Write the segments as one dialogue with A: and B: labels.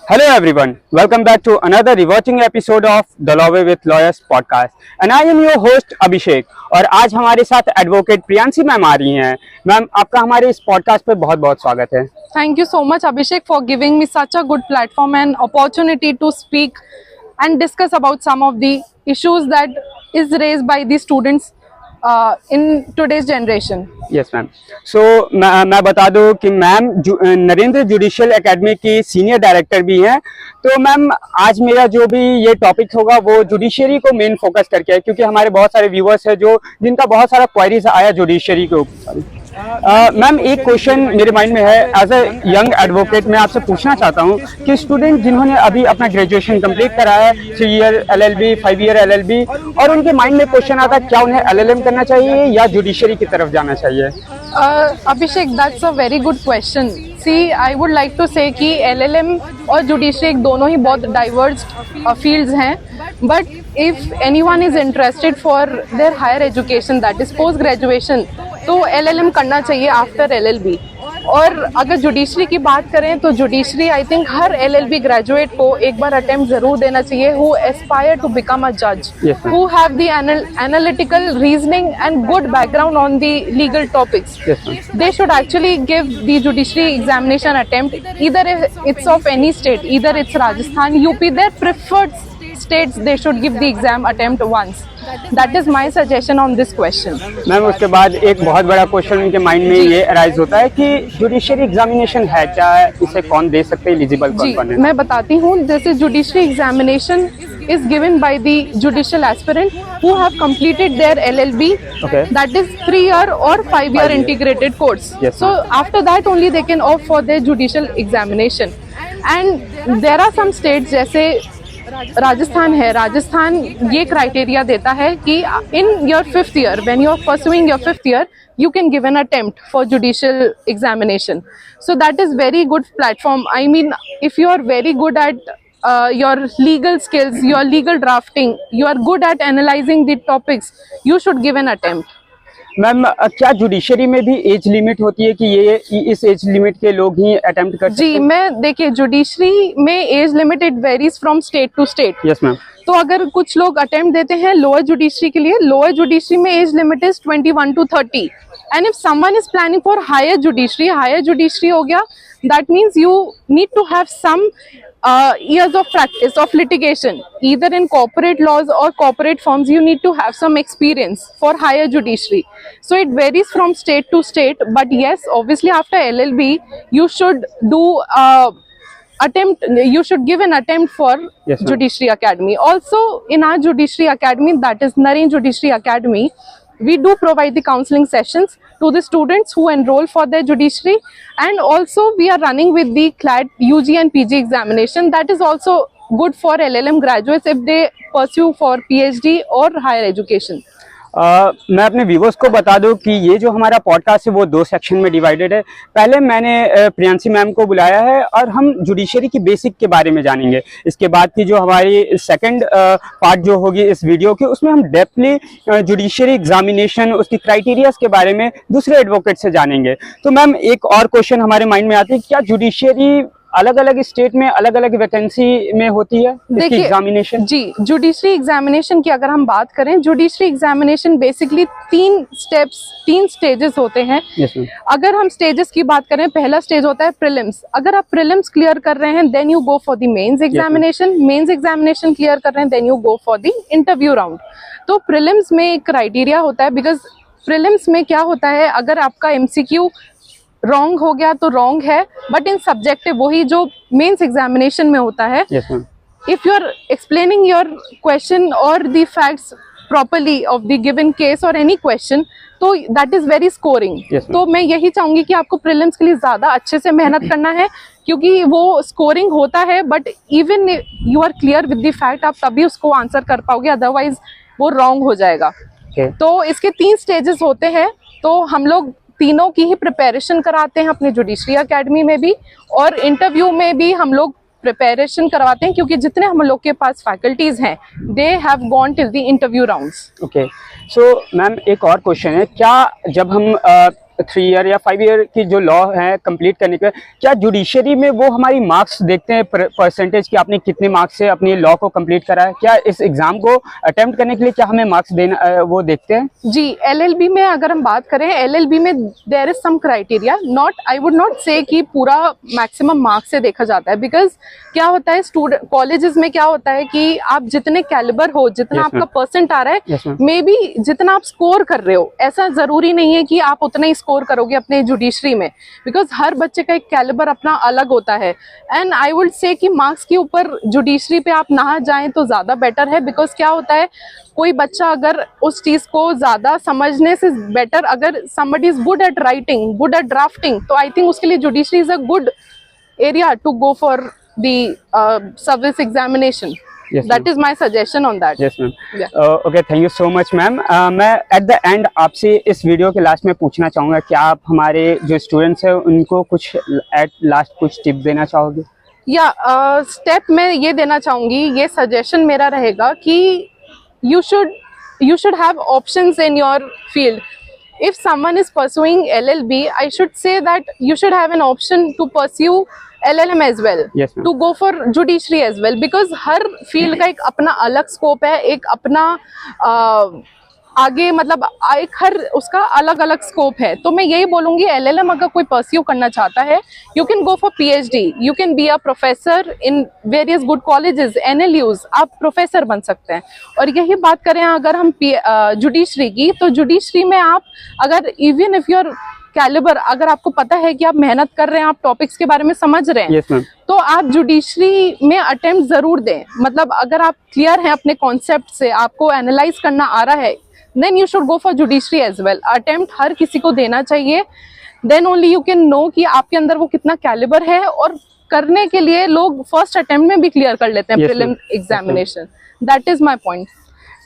A: Hello everyone, welcome back to another rewatching episode of The Law with Lawyers podcast and I am your host Abhishek और आज हमारे साथ advocate Priyanshi ma'am आ रही हैं। Ma'am आपका हमारे इस पॉडकास्ट पे बहुत बहुत स्वागत है।
B: Thank you so much Abhishek for giving me such a good platform and opportunity to speak and discuss about some of the issues that is raised by the students in today's generation.
A: Yes ma'am. So मैं बता दूं कि ma'am Narendra judicial academy की senior director भी हैं। तो ma'am आज मेरा जो भी ये टॉपिक होगा वो जुडिशरी को मेन फोकस करके है, क्योंकि हमारे बहुत सारे व्यूअर्स हैं जो जिनका बहुत सारा क्वेरीज आया जुडिशरी के ऊपर। मैम एक क्वेश्चन मेरे माइंड में है, एज अ यंग एडवोकेट मैं आपसे पूछना चाहता हूँ कि स्टूडेंट जिन्होंने अभी अपना ग्रेजुएशन कंप्लीट करा है, 3 ईयर LLB 5 ईयर LLB, और उनके माइंड में क्वेश्चन आता है क्या उन्हें LLM करना चाहिए या जुडिशरी की तरफ जाना चाहिए?
B: Abhishek, that's a very good question. See, I would like to say कि LLM और जुडिशरी दोनों ही बहुत diverged fields हैं, but if anyone is interested for their higher education, that is post graduation, तो LLM करना चाहिए आफ्टर LLB। और अगर जुडिशरी की बात करें तो जुडिशरी आई थिंक हर LLB ग्रेजुएट को एक बार अटेम्प्ट जरूर देना चाहिए, who aspire to become a जज, who have the analytical reasoning and good background on the legal topics. They should actually give the judiciary examination attempt, either it's of any state, either it's Rajasthan, UP, their preferred states, they should give the exam attempt once. That is my suggestion on this question.
A: Ma'am उसके बाद एक बहुत बड़ा question उनके mind में ये arise होता है कि जुडिशरी एग्जामिनेशन है क्या, इसे कौन दे सकते हैं, एलिजिबल कौन है?
B: मैं बताती हूँ। जैसे judiciary examination is given by the judicial aspirant who have completed their LLB.
A: Okay.
B: That is 3 year or 5 year integrated course.
A: Yes,
B: so after that only they can opt for their judicial examination. And there are some states जैसे राजस्थान है, राजस्थान ये criteria देता है कि in your 5th year, when you are pursuing your 5th year, you can give an attempt for judicial examination. So that is very good platform. I mean, if you are very good at your legal skills, your legal drafting, you are good at analyzing the topics, you should give an attempt.
A: Ma'am क्या judiciary में भी age limit होती है कि ये इस age limit के लोग ही अटेम्प्ट कर सकते हैं?
B: जी, मैं देखिए जुडिशरी में age limit it varies from state to state.
A: Yes ma'am.
B: तो अगर कुछ लोग अटेम्प्ट देते हैं लोअर जुडिशरी के लिए, लोअर जुडिशरी में age limit is 21 to 30, and if someone is planning for higher judiciary हो गया, that means you need to have some years of practice of litigation, either in corporate laws or corporate firms. You need to have some experience for higher judiciary. So it varies from state to state, but yes, obviously after LLB you should do you should give an attempt for Judiciary Academy. Also in our Judiciary Academy, that is Naren Judiciary Academy, we do provide the counseling sessions to the students who enroll for their judiciary, and also we are running with the CLAD UG and PG examination. That is also good for LLM graduates if they pursue for PhD or higher education.
A: मैं अपने viewers को बता दूं कि ये जो हमारा podcast है वो 2 सेक्शन में डिवाइडेड है। पहले मैंने प्रियांशी मैम को बुलाया है और हम जुडिशरी की बेसिक के बारे में जानेंगे। इसके बाद की जो हमारी सेकंड पार्ट जो होगी इस वीडियो की, उसमें हम डेप्थली जुडिशरी एग्जामिनेशन, उसकी क्राइटेरियाज के बारे में दूसरे एडवोकेट से जानेंगे। तो मैम एक और क्वेश्चन हमारे माइंड में आती है, क्या जुडिशरी अलग अलग स्टेट में अलग अलग वैकेंसी में होती है इसकी एग्जामिनेशन? जी,
B: जुडिशरी एग्जामिनेशन की अगर हम बात करें, जुडिशरी एग्जामिनेशन बेसिकली 3 स्टेजेस होते हैं। अगर हम स्टेजेस की बात करें, पहला स्टेज होता है प्रीलिम्स। अगर आप प्रीलिम्स क्लियर कर रहे हैं then you go for the mains examination, mains examination clear कर रहे हैं then you go for the interview round. तो प्रीलिम्स में एक क्राइटेरिया होता है, बिकॉज प्रीलिम्स में क्या होता है, अगर आपका MCQ रॉन्ग हो गया तो रॉन्ग है, बट इन सब्जेक्टिव वही जो मेंस एग्जामिनेशन में होता है, if you are explaining your question और the facts properly of the given case और एनी क्वेश्चन, तो दैट इज वेरी स्कोरिंग। तो मैं यही चाहूंगी कि आपको प्रीलिम्स के लिए ज्यादा अच्छे से मेहनत करना है, क्योंकि वो स्कोरिंग होता है, but even you are clear with the fact, आप तभी उसको आंसर कर पाओगे, अदरवाइज वो रॉन्ग हो जाएगा। तो इसके 3 स्टेजेस होते हैं। तो हम लोग तीनों की ही प्रिपरेशन कराते हैं अपने जुडिशरी एकेडमी में भी, और इंटरव्यू में भी हम लोग प्रिपरेशन करवाते हैं, क्योंकि जितने हम लोग के पास फैकल्टीज हैं they have gone till the interview rounds.
A: Okay, so ma'am एक और क्वेश्चन है, क्या जब हम 3 ईयर या 5 ईयर की जो लॉ है कंप्लीट करने के, क्या जुडिशरी में वो हमारी मार्क्स देखते हैं परसेंटेज कि आपने कितने मार्क्स से अपनी लॉ को कंप्लीट करा है? क्या इस एग्जाम को अटेम्प्ट करने के लिए क्या हमें मार्क्स देना वो देखते हैं?
B: जी, एलएलबी में अगर हम बात करें, एलएलबी में there is some criteria, not I would not say कि पूरा मैक्सिमम मार्क्स से देखा जाता है, बिकॉज क्या होता है स्टूडेंट कॉलेजेस में क्या होता है कि आप जितने कैलिबर हो, जितना
A: Yes,
B: आपका परसेंट आ रहा है,
A: Yes, ma'am.
B: मे बी जितना आप स्कोर कर रहे हो, ऐसा जरूरी नहीं है कि आप उतना ही स्कोर करोगे अपने जुडिशरी में, बिकॉज हर बच्चे का एक कैलिबर अपना अलग होता है। एंड आई वुड से कि मार्क्स के ऊपर जुडिशरी पे आप ना जाएं तो ज्यादा बेटर है, बिकॉज क्या होता है कोई बच्चा अगर उस चीज को ज्यादा समझने से बेटर, अगर somebody is good at writing, good at drafting, तो आई थिंक उसके लिए judiciary is a good area to go for the service examination.
A: Yes,
B: that is my suggestion on that.
A: Yes ma'am.
B: Yeah.
A: Okay, thank you so much ma'am. मैं at the end आपसे इस video के last में पूछना चाहूँगा, क्या आप हमारे जो स्टूडेंट्स हैं उनको कुछ एट लास्ट कुछ टिप देना चाहोगे?
B: या स्टेप मैं ये देना चाहूंगी, ये सजेशन मेरा रहेगा कि you should have options in your field. If someone is pursuing LLB, I should say that you should have an option to pursue LLM as well,
A: Yes, ma'am.
B: to go for judiciary as well, because her field का एक अपना अलग scope है, एक अपना आगे मतलब एक हर उसका अलग अलग स्कोप है। तो मैं यही बोलूंगी LLM अगर कोई परस्यू करना चाहता है, you can go for PhD, you can be a professor in various good colleges, NLUs, आप प्रोफेसर बन सकते हैं। और यही बात करें अगर हम जुडिशरी की, तो जुडिशरी में आप अगर इवन इफ योर कैलिबर, अगर आपको पता है कि आप मेहनत कर रहे हैं, आप टॉपिक्स के बारे में समझ रहे हैं,
A: यस मैम।
B: तो आप जुडिशरी में अटेम्प्ट जरूर दें। मतलब अगर आप क्लियर हैं अपने कॉन्सेप्ट से, आपको एनालाइज करना आ रहा है, then you should go for judiciary as well. Attempt हर किसी को देना चाहिए, then only you can know कि आपके अंदर वो कितना कैलिबर है। और करने के लिए लोग फर्स्ट अटेम्प्ट में भी क्लियर कर लेते हैं
A: Yes,
B: prelim
A: ma'am.
B: Examination. That is my point.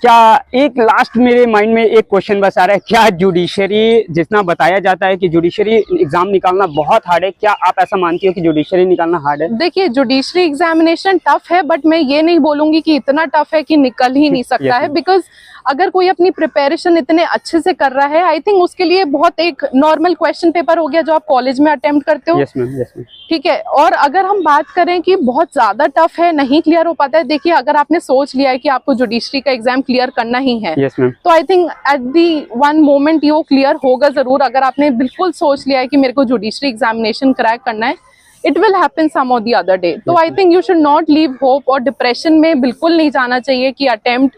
A: क्या एक लास्ट मेरे माइंड में एक क्वेश्चन बस आ रहा है, क्या जुडिशरी जितना बताया जाता है कि जुडिशरी एग्जाम निकालना बहुत हार्ड है, क्या आप ऐसा मानती हो कि जुडिशरी निकालना हार्ड है?
B: देखिए, जुडिशरी एग्जामिनेशन टफ है, बट मैं ये नहीं बोलूंगी कि इतना टफ है कि निकल ही नहीं सकता
A: Yes,
B: है, बिकॉज अगर कोई अपनी प्रिपरेशन इतने अच्छे से कर रहा है, आई थिंक उसके लिए बहुत एक नॉर्मल क्वेश्चन पेपर हो गया जो आप कॉलेज में अटेम्प्ट करते हो।
A: Yes ma'am, yes ma'am.
B: ठीक है। और अगर हम बात करें कि बहुत ज्यादा टफ है, नहीं क्लियर हो पाता है, देखिए अगर आपने सोच लिया है कि आपको जुडिशरी का एग्जाम क्लियर करना ही है,
A: यस मैम।
B: तो I think at the one moment ये क्लियर होगा जरूर। अगर आपने बिल्कुल सोच लिया है कि मेरे को जुडिशरी एग्जामिनेशन क्रैक करना है, it will happen some of the other day. तो I think you should not leave hope, और डिप्रेशन में बिल्कुल नहीं जाना चाहिए कि अटेम्प्ट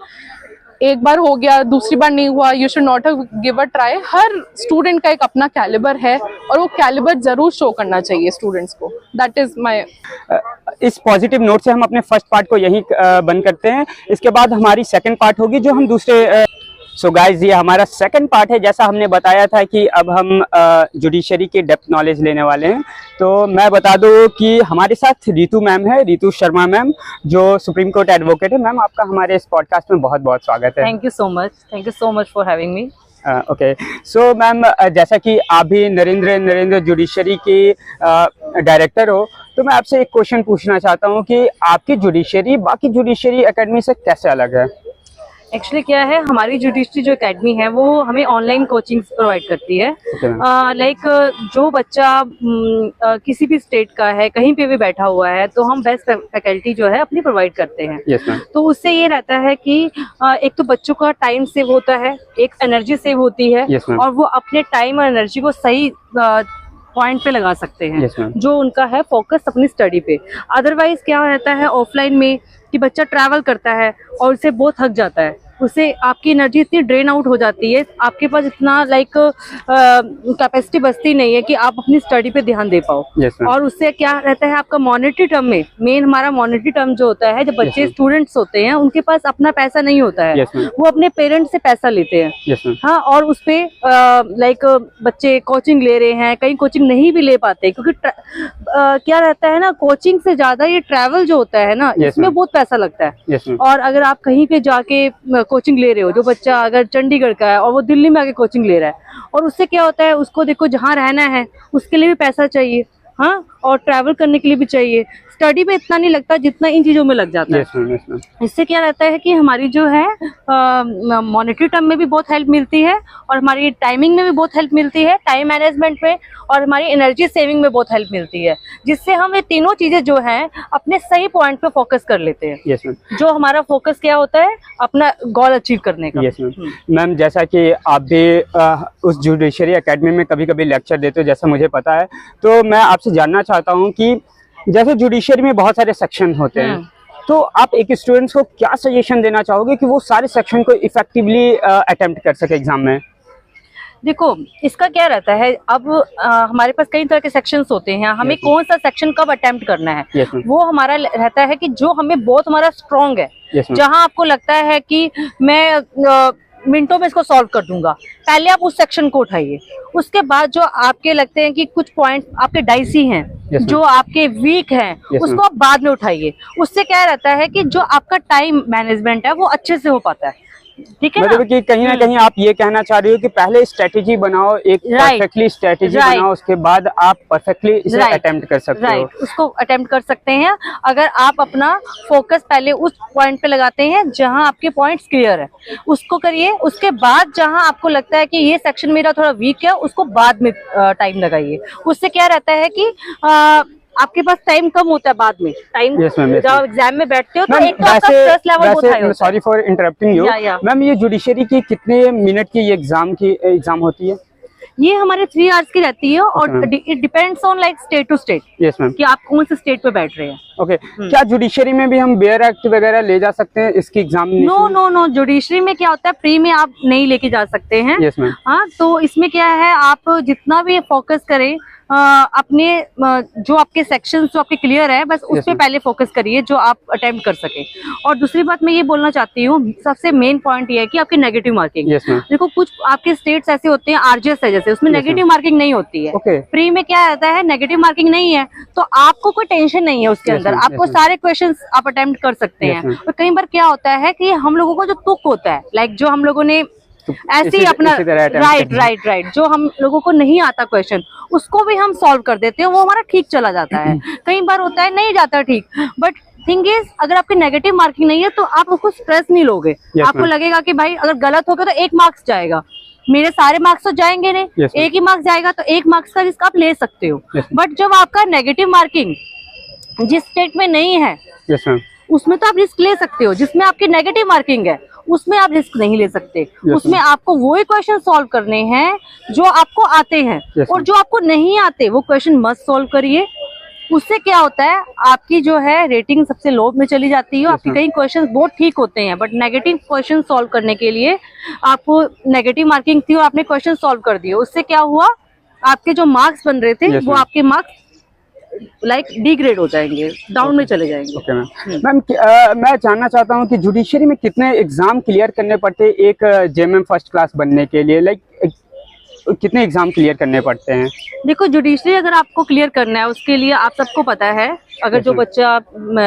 B: एक बार हो गया, दूसरी बार नहीं हुआ, you should not give a try. Her student का एक अपना कैलिबर है, और वो कैलिबर जरूर शो करना चाहिए स्टूडेंट्स को। That is my.
A: इस पॉजिटिव नोट से हम अपने फर्स्ट पार्ट को यहीं बंद करते हैं। इसके बाद हमारी सेकंड पार्ट होगी जो हम दूसरे सो गाइज, ये हमारा सेकंड पार्ट है। जैसा हमने बताया था कि अब हम जुडिशरी की डेप्थ नॉलेज लेने वाले हैं, तो मैं बता दूं कि हमारे साथ रितु मैम है, रितु शर्मा मैम, जो सुप्रीम कोर्ट एडवोकेट है। मैम, आपका हमारे इस पॉडकास्ट में बहुत बहुत स्वागत है।
C: Thank you so much for having me.
A: Okay, so ma'am, जैसा कि आप भी नरेंद्र जुडिशरी की डायरेक्टर हो, तो मैं आपसे एक क्वेश्चन पूछना चाहता हूँ कि आपकी जुडिशरी बाकी जुडिशरी एकेडमी से कैसे अलग है?
C: एक्चुअली क्या है, हमारी जुडिशरी जो एकेडमी है वो हमें ऑनलाइन कोचिंग प्रोवाइड करती है। लाइक जो बच्चा किसी भी स्टेट का है, कहीं पे भी बैठा हुआ है, तो हम बेस्ट फैकल्टी जो है अपनी प्रोवाइड करते हैं।
A: Yes, ma'am.
C: तो उससे ये रहता है कि एक तो बच्चों का टाइम सेव होता है, एक एनर्जी सेव होती है।
A: Yes, ma'am.
C: और वो अपने टाइम और एनर्जी को सही पॉइंट पे लगा सकते हैं।
A: Yes, ma'am.
C: जो उनका है फोकस अपनी स्टडी पे। अदरवाइज क्या रहता है ऑफलाइन में कि बच्चा ट्रैवल करता है और उसे बहुत थक जाता है, उससे आपकी एनर्जी इतनी ड्रेन आउट हो जाती है, आपके पास इतना लाइक कैपेसिटी बचती नहीं है कि आप अपनी स्टडी पे ध्यान दे पाओ।
A: Yes, ma'am.
C: और उससे क्या रहता है आपका मॉनेटरी टर्म में, मेन हमारा मॉनेटरी टर्म जो होता है, जब बच्चे
A: ma'am.
C: स्टूडेंट्स होते हैं उनके पास अपना पैसा नहीं होता है।
A: Yes, ma'am.
C: वो अपने पेरेंट्स से पैसा लेते हैं।
A: Yes, ma'am.
C: हाँ, और उस पे लाइक बच्चे कोचिंग ले रहे हैं, कहीं कोचिंग नहीं भी ले पाते, क्योंकि क्या रहता है ना, कोचिंग से ज्यादा ये ट्रैवल जो होता है ना,
A: Yes,
C: इसमें
A: ma'am.
C: बहुत पैसा लगता है।
A: Yes, ma'am.
C: और अगर आप कहीं पे जाके कोचिंग ले रहे हो, जो बच्चा अगर चंडीगढ़ का है और वो दिल्ली में आके कोचिंग ले रहा है, और उससे क्या होता है, उसको देखो जहाँ रहना है उसके लिए भी पैसा चाहिए। हाँ, और ट्रैवल करने के लिए भी चाहिए। स्टडी पे इतना नहीं लगता जितना इन चीजों में लग जाता है।
A: Yes ma'am, yes ma'am.
C: इससे क्या रहता है कि हमारी जो है मॉनेटरी टर्म में भी बहुत हेल्प मिलती है, और हमारी टाइमिंग में भी बहुत हेल्प मिलती है, टाइम मैनेजमेंट में, और हमारी एनर्जी सेविंग में बहुत हेल्प मिलती है, जिससे हम ये तीनों चीजें जो हैं अपने सही पॉइंट पे फोकस कर लेते हैं।
A: Yes ma'am.
C: जो हमारा फोकस क्या होता है, अपना गोल अचीव करने का।
A: Yes ma'am. मैम जैसा कि आप भी उस जुडिशरी एकेडमी में कभी कभी लेक्चर देते हो, जैसा मुझे पता है, तो मैं आपसे जानना चाहता हूँ कि जैसे जुडिशरी में बहुत सारे सेक्शन होते हैं, तो आप एक स्टूडेंट्स को क्या सजेशन देना चाहोगे कि वो सारे सेक्शन को इफेक्टिवली अटेम्प्ट कर सके एग्जाम में?
C: देखो, इसका क्या रहता है, अब हमारे पास कई तरह के सेक्शंस होते हैं, हमें कौन सा सेक्शन कब अटेम्प्ट करना है, वो हमारा रहता है कि जो हमें बहुत हमारा स्ट्रॉन्ग है, जहां आपको लगता है कि मैं मिनटों में इसको सॉल्व कर दूंगा, पहले आप उस सेक्शन को उठाइए। उसके बाद जो आपके लगते हैं कि कुछ पॉइंट आपके डाइसी हैं, जो आपके वीक हैं, उसको आप बाद में उठाइए। उससे क्या रहता है कि जो आपका टाइम मैनेजमेंट है वो अच्छे से हो पाता है। ठीक है,
A: मतलब कि कहीं ना कहीं आप ये कहना चाह रही हो कि पहले स्ट्रेटेजी बनाओ, एक परफेक्टली स्ट्रेटेजी बनाओ, उसके बाद आप परफेक्टली इसे अटेम्प्ट कर सकते हो।
C: उसको अटेम्प्ट कर सकते हैं अगर आप अपना फोकस पहले उस पॉइंट पे लगाते हैं जहां आपके पॉइंट्स क्लियर है, उसको करिए। उसके बाद जहां आपको लगता है कि ये सेक्शन मेरा थोड़ा वीक है, उसको बाद में टाइम लगाइए। उससे क्या रहता है कि आपके पास टाइम कम होता है बाद में, टाइम जब एग्जाम में बैठते हो तो एक तो आपका स्ट्रेस लेवल बहुत हाई होता है।
A: Sorry for interrupting you ma'am, ये जुडिशरी की कितने मिनट की ये एग्जाम होती है?
C: ये हमारे 3 आवर्स की रहती है, और it depends on like state to state.
A: Yes ma'am,
C: कि आप कौन से स्टेट पे बैठ रहे हैं।
A: ओके, क्या जुडिशरी में भी हम बेयर एक्ट वगैरह ले जा सकते हैं इसकी एग्जाम?
C: नो, जुडिशरी में क्या होता है, प्री में आप नहीं लेके जा सकते हैं।
A: Yes ma'am.
C: हाँ, तो इसमें क्या है, आप जितना भी फोकस करें अपने जो आपके सेक्शंस जो आपके क्लियर है, बस उस पे पहले फोकस करिए जो आप अटेम्प्ट कर सके। और दूसरी बात मैं ये बोलना चाहती हूँ, सबसे मेन पॉइंट ये है कि आपकी नेगेटिव मार्किंग। देखो, कुछ आपके स्टेट्स ऐसे होते हैं, आरजीएस है जैसे, उसमें नेगेटिव मार्किंग नहीं होती है। प्री में क्या रहता है, नेगेटिव मार्किंग नहीं है, तो आपको कोई टेंशन नहीं है उसके अंदर, आपको सारे क्वेश्चन आप अटेम्प्ट कर सकते हैं। और कई बार क्या होता है कि हम लोगों को जो तुक होता है, लाइक जो हम लोगों ने ऐसे ही अपना राइट जो हम लोगों को नहीं आता क्वेश्चन, उसको भी हम सॉल्व कर देते हैं, वो हमारा ठीक चला जाता है। कई बार होता है नहीं जाता ठीक, बट थिंग इज अगर आपकी नेगेटिव मार्किंग नहीं है तो आप उसको स्ट्रेस नहीं लोगे। आपको लगेगा कि भाई अगर गलत हो गया तो 1 मार्क्स जाएगा, मेरे सारे मार्क्स तो जाएंगे नहीं, 1 ही मार्क्स जाएगा, तो 1 मार्क्स का रिस्क आप ले सकते हो। बट जब आपका नेगेटिव मार्किंग जिस स्टेट में नहीं है, उसमें तो आप रिस्क ले सकते हो। जिसमें आपकी नेगेटिव मार्किंग है उसमें आप रिस्क नहीं ले सकते। उसमें आपको वही क्वेश्चन सॉल्व करने हैं जो आपको आते हैं, और जो आपको नहीं आते वो क्वेश्चन मस्ट सॉल्व करिए। उससे क्या होता है, आपकी जो है रेटिंग सबसे लो में चली जाती है। आपके कई क्वेश्चंस बहुत ठीक होते हैं, बट नेगेटिव क्वेश्चन सॉल्व करने के लिए आपको नेगेटिव मार्किंग थी और आपने क्वेश्चन सॉल्व कर दिए, उससे क्या हुआ, आपके जो मार्क्स बन रहे थे वो आपके मार्क्स लाइक डिग्रेड हो जाएंगे, डाउन में चले जाएंगे।
A: मैम मैं जानना चाहता हूँ कि जुडिशरी में कितने एग्जाम क्लियर करने पड़ते हैं एक जेएमएम फर्स्ट क्लास बनने के लिए? लाइक कितने एग्जाम क्लियर करने पड़ते हैं?
C: देखो, जुडिशरी अगर आपको क्लियर करना है, उसके लिए आप सबको पता है, अगर जो बच्चा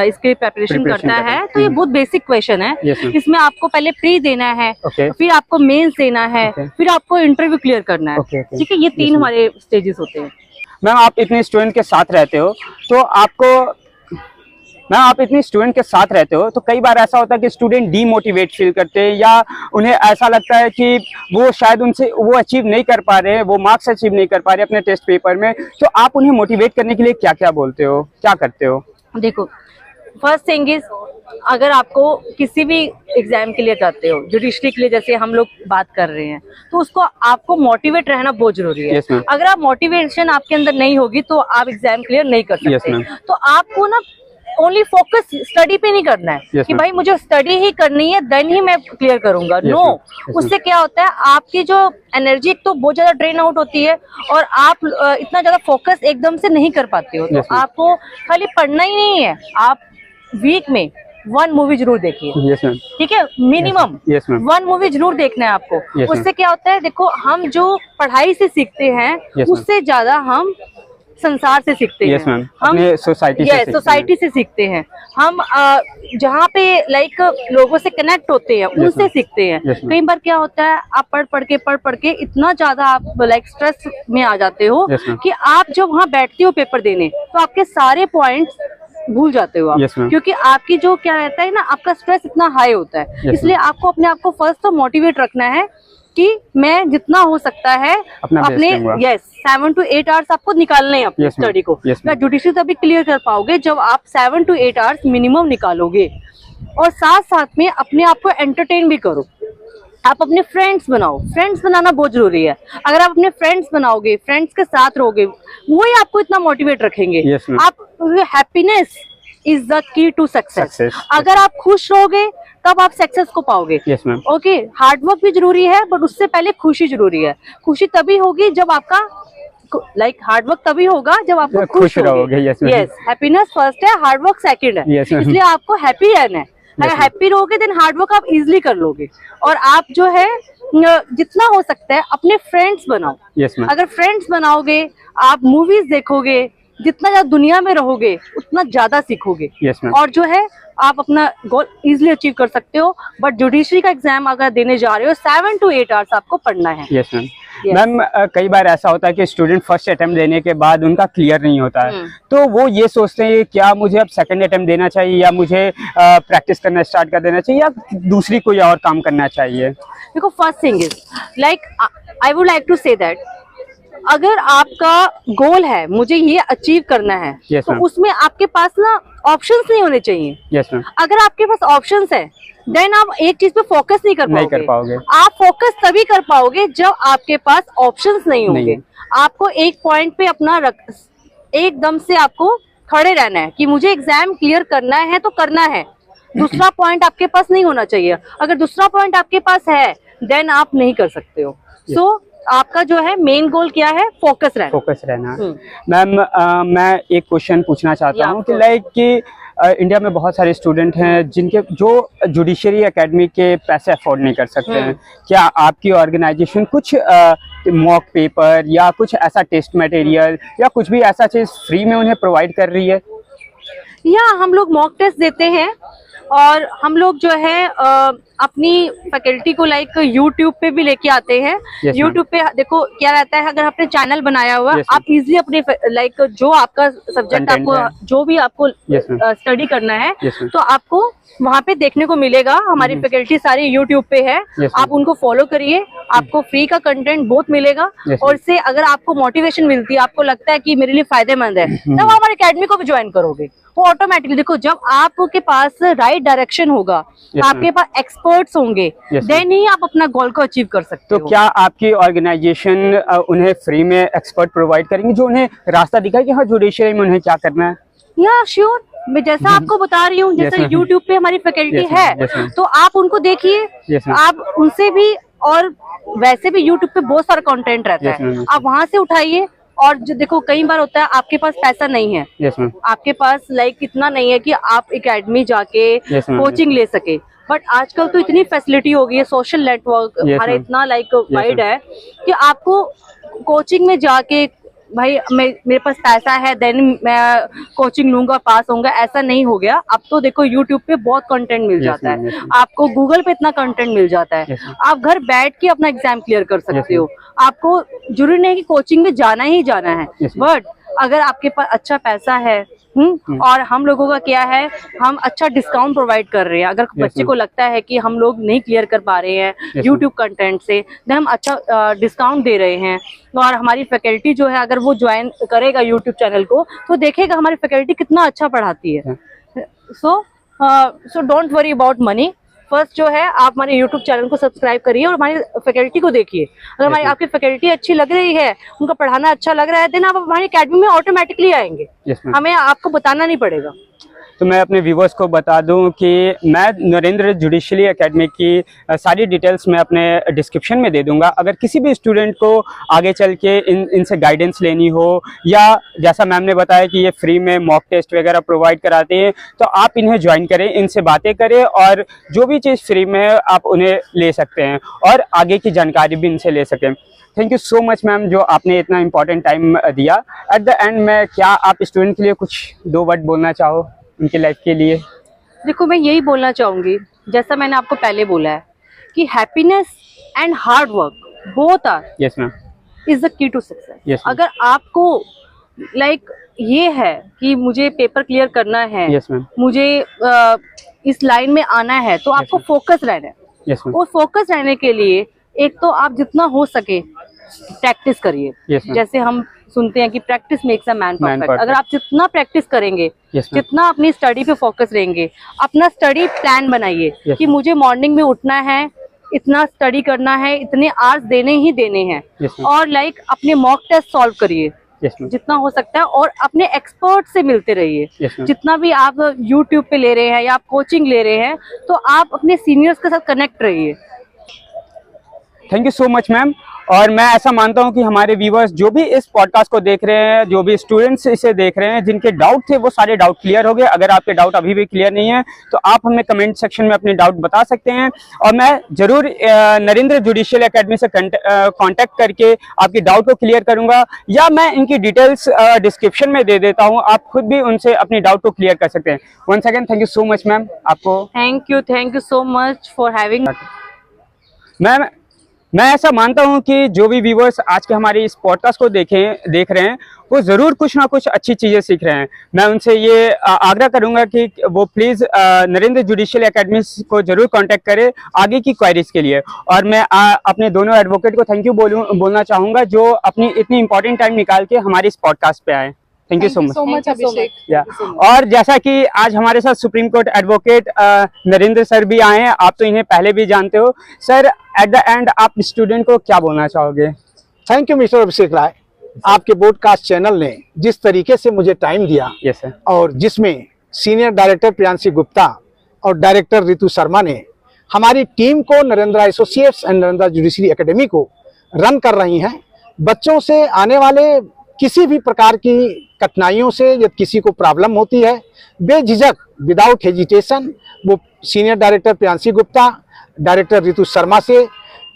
C: इसके प्रिपरेशन करता है तो ये बहुत बेसिक क्वेश्चन है। इसमें आपको पहले प्री देना है, फिर आपको मेंस देना है, फिर आपको इंटरव्यू क्लियर करना है। ठीक है, ये 3 हमारे स्टेजेस होते हैं।
A: मैम आप इतने स्टूडेंट के साथ रहते हो तो कई बार ऐसा होता है कि स्टूडेंट डीमोटिवेट फील करते हैं, या उन्हें ऐसा लगता है कि वो शायद वो अचीव नहीं कर पा रहे हैं, वो मार्क्स अचीव नहीं कर पा रहे अपने टेस्ट पेपर में, तो आप उन्हें मोटिवेट करने के लिए क्या क्या बोलते हो, क्या करते हो?
C: देखो, फर्स्ट थिंग इज, अगर आपको किसी भी एग्जाम के लिए करते हो, जुडिशरी के लिए जैसे हम लोग बात कर रहे हैं, तो उसको आपको मोटिवेट रहना बहुत जरूरी है। अगर आप मोटिवेशन आपके अंदर नहीं होगी तो आप एग्जाम क्लियर नहीं कर सकते। तो आपको ना ओनली फोकस स्टडी पे नहीं करना है कि भाई मुझे स्टडी ही करनी है देन ही मैं क्लियर करूंगा। नो, उससे क्या होता है, आपकी जो एनर्जी एक तो बहुत ज्यादा ड्रेन आउट होती है, और आप इतना ज्यादा फोकस एकदम से नहीं कर पाते हो। तो आपको खाली पढ़ना ही नहीं है, आप वीक में 1 मूवी जरूर देखिए। ठीक है, मिनिमम 1 मूवी जरूर देखना है आपको। उससे क्या होता है, देखो, हम जो पढ़ाई से सीखते हैं उससे ज्यादा हम संसार से सीखते
A: यस
C: हैं,
A: मैम, अपने सोसाइटी से सीखते हैं।
C: सोसाइटी से सीखते हैं हम, जहाँ पे लाइक लोगों से कनेक्ट होते हैं उनसे सीखते हैं।
A: Yes, ma'am.
C: कई बार क्या होता है, आप पढ़ पढ़ के इतना ज्यादा आप लाइक स्ट्रेस में आ जाते हो
A: Yes, ma'am.
C: कि आप जब वहाँ बैठते हो पेपर देने तो आपके सारे पॉइंट्स भूल जाते हो आप।
A: Yes, ma'am.
C: क्योंकि आपकी जो क्या रहता है ना, आपका स्ट्रेस इतना हाई होता है।
A: Yes,
C: इसलिए आपको अपने आप को फर्स्ट तो मोटिवेट रखना है कि मैं जितना हो सकता है
A: अपना best
C: अपने
A: दूंगा।
C: 7 to 8 आवर्स आपको निकालने हैं अपनी
A: Yes, ma'am.
C: स्टडी को।
A: Yes, ma'am.
C: जुडिशरी तभी क्लियर कर पाओगे जब आप 7 to 8 आवर्स मिनिमम निकालोगे। और साथ साथ में अपने आप को एंटरटेन भी करो। आप अपने फ्रेंड्स बनाओ, फ्रेंड्स बनाना बहुत जरूरी है। अगर आप अपने फ्रेंड्स बनाओगे, फ्रेंड्स के साथ रहोगे, वही आपको इतना मोटिवेट रखेंगे।
A: Yes, ma'am.
C: आप happiness is the key to success.
A: Success.
C: अगर आप खुश रहोगे तब आप सक्सेस को पाओगे।
A: यस मैम,
C: ओके, हार्डवर्क भी जरूरी है बट उससे पहले खुशी जरूरी है। खुशी तभी होगी जब आपका लाइक हार्डवर्क तभी होगा जब आप खुश
A: रहोगे। Yes ma'am,
C: yes, happiness first है, हार्डवर्क सेकंड है।
A: Yes, ma'am.
C: इसलिए आपको हैप्पी रहना है। अगर
A: ma'am.
C: हैप्पी रहोगे देन हार्डवर्क आप इजीली कर लोगे। और आप जो है जितना हो सकता है अपने फ्रेंड्स बनाओ।
A: यस मैम,
C: अगर फ्रेंड्स बनाओगे, आप मूवीज देखोगे, जितना ज्यादा दुनिया में रहोगे उतना ज्यादा सीखोगे।
A: यस मैम,
C: और जो है आप अपना गोल इजीली अचीव कर सकते हो। बट जुडिशरी का एग्जाम अगर देने जा रहे हो 7 to 8 आवर्स आपको पढ़ना है।
A: Yes ma'am.
C: Yes.
A: मैम कई बार ऐसा होता है कि स्टूडेंट फर्स्ट अटेम्प्ट देने के बाद उनका क्लियर नहीं होता है, तो वो ये सोचते हैं क्या मुझे अब सेकंड अटेम्प्ट देना चाहिए या मुझे प्रैक्टिस करना स्टार्ट कर देना चाहिए या दूसरी कोई और काम करना चाहिए।
C: देखो, first thing is like I would like to say that अगर आपका गोल है मुझे ये अचीव करना है,
A: Yes,
C: तो
A: ma'am.
C: उसमें आपके पास ना ऑप्शंस नहीं होने चाहिए।
A: यस मैम,
C: अगर आपके पास ऑप्शंस है देन आप एक चीज पे फोकस नहीं कर पाओगे। आप फोकस तभी कर पाओगे जब आपके पास ऑप्शंस नहीं होंगे। आपको एक पॉइंट पे अपना एकदम से आपको खड़े रहना है कि मुझे एग्जाम क्लियर करना है तो करना है। दूसरा पॉइंट आपके पास नहीं होना चाहिए। अगर दूसरा पॉइंट आपके पास है देन आप नहीं कर सकते हो। सो आपका जो है मेन गोल क्या है, फोकस रहना।
A: मैम मैं एक क्वेश्चन पूछना चाहता हूँ कि लाइक कि इंडिया में बहुत सारे स्टूडेंट हैं जिनके जो जुडिशरी एकेडमी के पैसे अफोर्ड नहीं कर सकते हैं। क्या आपकी ऑर्गेनाइजेशन कुछ मॉक पेपर या कुछ ऐसा टेस्ट मटेरियल या कुछ भी ऐसा चीज फ्री में उन्हें प्रोवाइड कर रही है?
C: या हम लोग मॉक टेस्ट देते हैं और हम लोग जो है अपनी फैकल्टी को लाइक यूट्यूब पे भी लेके आते हैं।
A: Yes,
C: यूट्यूब पे देखो क्या रहता है, अगर आपने चैनल बनाया हुआ
A: Yes,
C: आप इजीली अपने लाइक जो आपका सब्जेक्ट
A: Content
C: आपको
A: है।
C: जो भी आपको
A: Yes, ma'am.
C: स्टडी करना है
A: Yes, ma'am.
C: तो आपको वहाँ पे देखने को मिलेगा। हमारी फैकल्टी सारी यूट्यूब पे है।
A: Yes,
C: आप उनको फॉलो करिए, आपको फ्री का कंटेंट बहुत मिलेगा।
A: Yes,
C: और इससे अगर आपको मोटिवेशन मिलती है, आपको लगता है कि मेरे लिए फायदेमंद है, तब आप हमारी अकेडमी को भी ज्वाइन करोगे। वो ऑटोमेटिकली देखो, जब आपके पास राइट डायरेक्शन होगा,
A: Yes,
C: आपके पास एक्सपर्ट्स होंगे,
A: Yes,
C: देन ही आप अपना गोल को अचीव कर सकते
A: तो
C: हो।
A: क्या आपकी ऑर्गेनाइजेशन उन्हें फ्री में एक्सपर्ट प्रोवाइड करेंगे जो उन्हें रास्ता दिखाए कि हाँ जुडिशरी में उन्हें क्या करना है?
C: या श्योर, मैं जैसा आपको बता रही हूँ, जैसे
A: ma'am.
C: यूट्यूब पे हमारी फैकल्टी
A: Yes, ma'am.
C: है,
A: Yes, ma'am.
C: तो आप उनको देखिए।
A: Yes, ma'am.
C: आप उनसे भी, और वैसे भी यूट्यूब पे बहुत सारा कंटेंट रहता
A: Yes, ma'am.
C: है, आप वहां से उठाइए। और जो देखो, कई बार होता है आपके पास पैसा नहीं है,
A: यस मैम,
C: आपके पास लाइक इतना नहीं है कि आप एकेडमी जाके
A: Yes, ma'am.
C: कोचिंग ले सके। बट आजकल तो इतनी फैसिलिटी हो गई है, सोशल नेटवर्क
A: Yes,
C: हमारा
A: ma'am.
C: इतना लाइक वाइड
A: ma'am.
C: है कि आपको कोचिंग में जाके भाई मेरे पास पैसा है देन मैं कोचिंग लूंगा पास होऊंगा, ऐसा नहीं हो गया। अब तो देखो यूट्यूब पे बहुत कंटेंट मिल
A: Yes,
C: जाता
A: ma'am,
C: है,
A: yes, ma'am.
C: आपको गूगल पे इतना कंटेंट मिल जाता है।
A: Yes, ma'am.
C: आप घर बैठ के अपना एग्जाम क्लियर कर
A: Yes,
C: सकते
A: ma'am.
C: हो। आपको जरूरी नहीं है कि कोचिंग में जाना ही जाना है।
A: Yes, ma'am.
C: बट अगर आपके पास अच्छा पैसा है, और हम लोगों का क्या है, हम अच्छा डिस्काउंट प्रोवाइड कर रहे हैं। अगर बच्चे
A: ma'am.
C: को लगता है कि हम लोग नहीं क्लियर कर पा रहे हैं
A: ma'am.
C: यूट्यूब कंटेंट से, देन हम अच्छा डिस्काउंट दे रहे हैं। और हमारी फैकल्टी जो है, अगर वो ज्वाइन करेगा यूट्यूब चैनल को तो देखेगा हमारी फैकल्टी कितना अच्छा पढ़ाती है। So don't worry about money. First जो है, आप हमारे यूट्यूब चैनल को सब्सक्राइब करिए और हमारी फैकल्टी को देखिए। अगर हमारी आपकी फैकल्टी अच्छी लग रही है, उनका पढ़ाना अच्छा लग रहा है, देन आप हमारी अकेडमी में ऑटोमेटिकली आएंगे।
A: Yes ma'am.
C: हमें आपको बताना नहीं पड़ेगा।
A: तो मैं अपने व्यूवर्स को बता दूं कि मैं नरेंद्र जुडिशरी एकेडमी की सारी डिटेल्स मैं अपने डिस्क्रिप्शन में दे दूंगा। अगर किसी भी स्टूडेंट को आगे चल के इनसे गाइडेंस लेनी हो, या जैसा मैम ने बताया कि ये फ्री में मॉक टेस्ट वगैरह प्रोवाइड कराते हैं, तो आप इन्हें ज्वाइन करें, इनसे बातें करें और जो भी चीज़ फ्री में है आप उन्हें ले सकते हैं और आगे की जानकारी भी इनसे ले सकें। Thank you so much ma'am, जो आपने इतना इम्पोर्टेंट टाइम दिया। एट द एंड में क्या आप स्टूडेंट के लिए कुछ 2 वर्ड बोलना चाहो उनकी लाइफ के लिए?
C: देखो, मैं यही बोलना चाहूंगी, जैसा मैंने आपको पहले बोला है कि happiness and hard work both are
A: yes ma'am
C: is the key to success.
A: Yes, ma'am.
C: अगर आपको ये है कि मुझे पेपर क्लियर करना है,
A: यस मैम
C: मुझे इस लाइन में आना है, तो आपको
A: ma'am.
C: फोकस रहना है।
A: यस मैम
C: और फोकस रहने के लिए एक तो आप जितना हो सके प्रैक्टिस करिए।
A: Yes, ma'am.
C: जैसे हम सुनते हैं कि practice makes a man perfect.
A: perfect.
C: अगर आप जितना प्रैक्टिस करेंगे,
A: Yes, ma'am.
C: जितना अपनी स्टडी पे फोकस रहेंगे, अपना स्टडी प्लान बनाइए
A: Yes,
C: कि मुझे मॉर्निंग में उठना है, इतना स्टडी करना है, इतने आवर्स देने ही देने हैं।
A: Yes, ma'am.
C: और अपने मॉक टेस्ट सॉल्व करिए
A: यस मैम
C: जितना हो सकता है, और अपने एक्सपर्ट से मिलते रहिए।
A: Yes, ma'am.
C: जितना भी आप यूट्यूब पे ले रहे हैं या आप कोचिंग ले रहे हैं, तो आप अपने सीनियर्स के साथ कनेक्ट रहिए।
A: Thank you so much ma'am. और मैं ऐसा मानता हूं कि हमारे व्यूवर्स जो भी इस पॉडकास्ट को देख रहे हैं, जो भी स्टूडेंट्स इसे देख रहे हैं, जिनके डाउट थे वो सारे डाउट क्लियर हो गए। अगर आपके डाउट अभी भी क्लियर नहीं है तो आप हमें कमेंट सेक्शन में अपने डाउट बता सकते हैं और मैं जरूर नरेंद्र जुडिशियल एकेडमी से कांटेक्ट करके आपकी डाउट को क्लियर करूंगा, या मैं इनकी डिटेल्स डिस्क्रिप्शन में दे देता हूँ, आप खुद भी उनसे अपनी डाउट को क्लियर कर सकते हैं। Once again thank you so much ma'am आपको।
C: Thank you so much for having.
A: Ma'am मैं ऐसा मानता हूं कि जो भी व्यूवर्स आज के हमारे इस पॉडकास्ट को देख रहे हैं वो ज़रूर कुछ ना कुछ अच्छी चीज़ें सीख रहे हैं। मैं उनसे ये आग्रह करूंगा कि वो प्लीज़ नरेंद्र जुडिशियल एकेडमी को ज़रूर कांटेक्ट करें आगे की क्वेरीज के लिए। और मैं अपने दोनों एडवोकेट को थैंक यू बोलना चाहूँगा जो अपनी इतनी इंपॉर्टेंट टाइम निकाल के हमारे इस पॉडकास्ट पे आए। थैंक यू सो मच
B: अभिषेक।
A: या और जैसा कि आज हमारे साथ supreme court advocate Narendra sir भी आए हैं, आप तो इन्हें पहले भी जानते हो। सर एट द एंड आप स्टूडेंट को क्या बोलना चाहोगे?
D: थैंक यू मिस्टर अभिषेक राय। आपके ब्रॉडकास्ट चैनल ने जिस तरीके से मुझे टाइम दिया,
A: यस सर,
D: और जिसमें सीनियर डायरेक्टर प्रियांशी गुप्ता और डायरेक्टर रितु शर्मा ने हमारी टीम को, Narendra associates and Narendra judiciary academy को रन कर रही हैं, बच्चों से आने वाले किसी भी प्रकार की कठिनाइयों से यदि किसी को प्रॉब्लम होती है, बेझिझक विदाउट हेजिटेशन वो senior director Priyanshi Gupta, director Ritu Sharma से,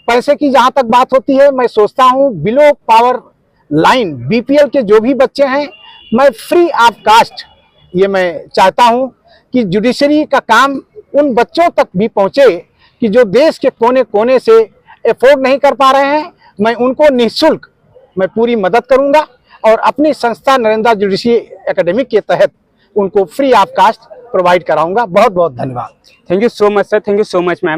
D: पैसे की जहां तक बात होती है, मैं सोचता हूं बिलो पावर लाइन बीपीएल के जो भी बच्चे हैं, मैं फ्री ऑफ कास्ट ये मैं चाहता हूं कि जुडिशरी का काम उन बच्चों तक भी पहुंचे कि जो देश के कोने कोने से अफोर्ड नहीं कर पा रहे हैं। मैं उनको निःशुल्क मैं पूरी मदद करूंगा और अपनी संस्था नरेंद्र जुडिशरी एकेडमी के तहत उनको फ्री ऑफ कास्ट प्रोवाइड कराऊंगा। बहुत बहुत धन्यवाद।
A: Thank you so much sir, thank you so much ma'am.